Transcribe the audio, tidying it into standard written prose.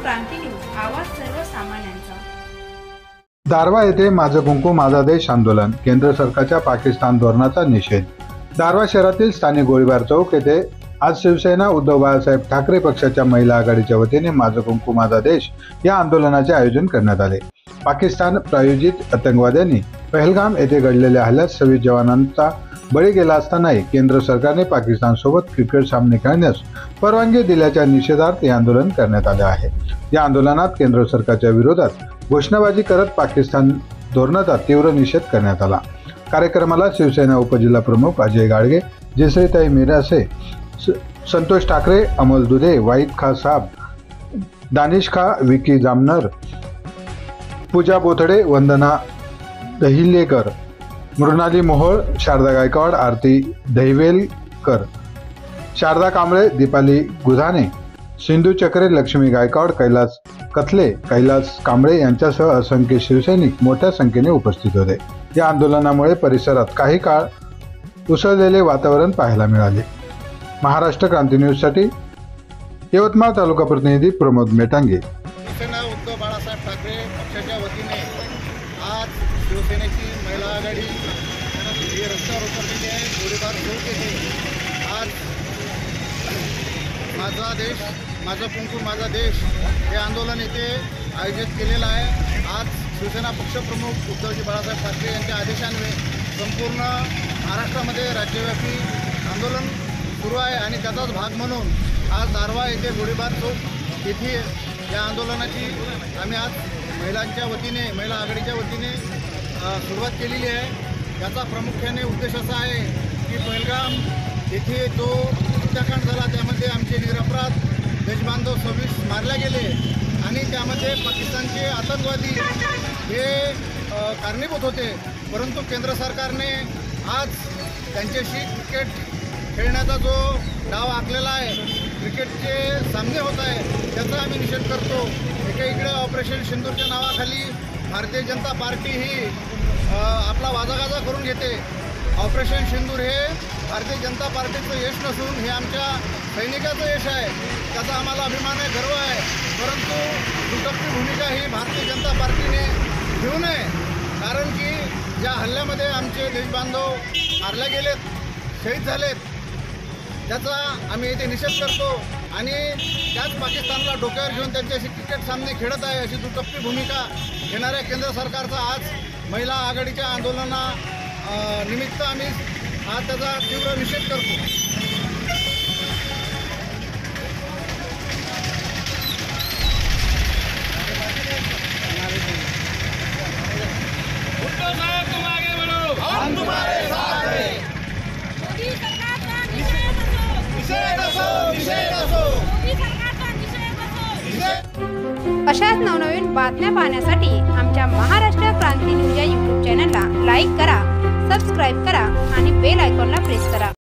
क्रांती news, आवाज सर्वसामान्यांचा। दारव्हा येथे माझं कुंकू माझा देश आंदोलन, केंद्र सरकारच्या पाकिस्तान धोरणाचा निषेध। दारव्हा शहरातील स्थानिक गोळीबार चौक येथे आज शिवसेना उद्धव बाळासाहेब ठाकरे पक्षाच्या महिला आघाडीच्या वतीने माझं कुंकू माझा देश या आंदोलनाचे आयोजन करण्यात आले। पाकिस्तान प्रायोजित आतंकवाद्यांनी पहलगाम येथे घडलेल्या हल्ल्यात 26 जवानांचा बळी गेला असतानाही केंद्र सरकारने पाकिस्तान सोबत क्रिकेट सामने खेळण्यास परवानगी दिल्याच्या निषेधार्थ हे आंदोलन करण्यात आले आहे। या आंदोलनात केंद्र सरकारच्या विरोधात घोषणाबाजी करत पाकिस्तान धोरणाचा तीव्र निषेध करण्यात आला। कार्यक्रमाला शिवसेना उपजिल्हा प्रमुख अजय गाडगे, जयश्रीताई मिरासे, संतोष ठाकरे, अमोल दुधे, वाईद खा साहब, दानिश खा, विकी जामनर, पूजा बोथडे, वंदना दहिलेकर, मृणाली मोहोळ, शारदा गायकवाड, आरती दहिवेलकर, शारदा कांबळे, दीपाली गुधाने, सिंधू चक्रे, लक्ष्मी गायकवाड, कैलास कथले, कैलास कांबळे यांच्यासह असंख्य शिवसैनिक मोठ्या संख्येने उपस्थित होते। या आंदोलनामुळे परिसरात काही काळ उसळलेले वातावरण पाहायला मिळाले। महाराष्ट्र क्रांती न्यूज साठी यवतमाळ तालुका प्रतिनिधी प्रमोद मेटांगे। शिवसेना उद्धव बाळासाहेब ठाकरे पक्षाच्या वतीने आज शिवसेनेची महिला आघाडी ही रस्त्यावर उतरलेली आहे। गोळीबार चौक येथे आज माझा देश माझा कुंकू माझा देश हे आंदोलन येथे आयोजित केलेलं आहे। आज शिवसेना पक्षप्रमुख उद्धवजी बाळासाहेब ठाकरे यांच्या आदेशान्वये संपूर्ण महाराष्ट्रामध्ये राज्यव्यापी आंदोलन सुरू आहे आणि त्याचाच भाग म्हणून आज दारव्हा येथे गोळीबार चौक येथे या आंदोलनाची आम्ही आज महिला आघाडीच्या वतीने सुरुवात केलेली आहे। याचा प्रामुख्याने उद्देश असा आहे की पहलगाम येथे जो हत्याकांड झाला त्यामध्ये आमचे निरपराध देशबांधव 26 मारले गेले आणि त्यामध्ये पाकिस्तानचे आतंकवादी हे कारणीभूत होते, परंतु केंद्र सरकारने आज त्यांच्याशी क्रिकेट खेळण्याचा जो डाव आखलेला आहे, क्रिकेटचे सामने होत आहे, त्याचा आम्ही निषेध करतो। एकीकडे ऑपरेशन सिंदूरच्या नावाखाली भारतीय जनता पार्टी ही आपला वाजागाजा करून घेते। ऑपरेशन सिंदूर हे भारतीय जनता पार्टीचं यश नसून हे आमच्या सैनिकाचं यश आहे, त्याचा आम्हाला अभिमान आहे, गर्व आहे, परंतु दुटप्पी भूमिका ही भारतीय जनता पार्टीने घेऊ नये, कारण की ज्या हल्ल्यामध्ये आमचे देशबांधव मारले गेलेत, शहीद झालेत, त्याचा आम्ही येथे निषेध करतो आणि त्याच पाकिस्तानला डोक्यावर घेऊन त्यांच्याशी क्रिकेट सामने खेळत आहे अशी दुटप्पी भूमिका घेणाऱ्या केंद्र सरकारचा आज महिला आघाडीच्या आंदोलना निमित्त आम्ही आज त्याचा तीव्र निषेध करतो। अशाच नवनवीन बातम्या पाहण्यासाठी आमच्या महाराष्ट्र क्रांती न्यूज या YouTube चॅनलला लाईक करा, सबस्क्राईब करा आणि बेल आयकॉनला प्रेस करा।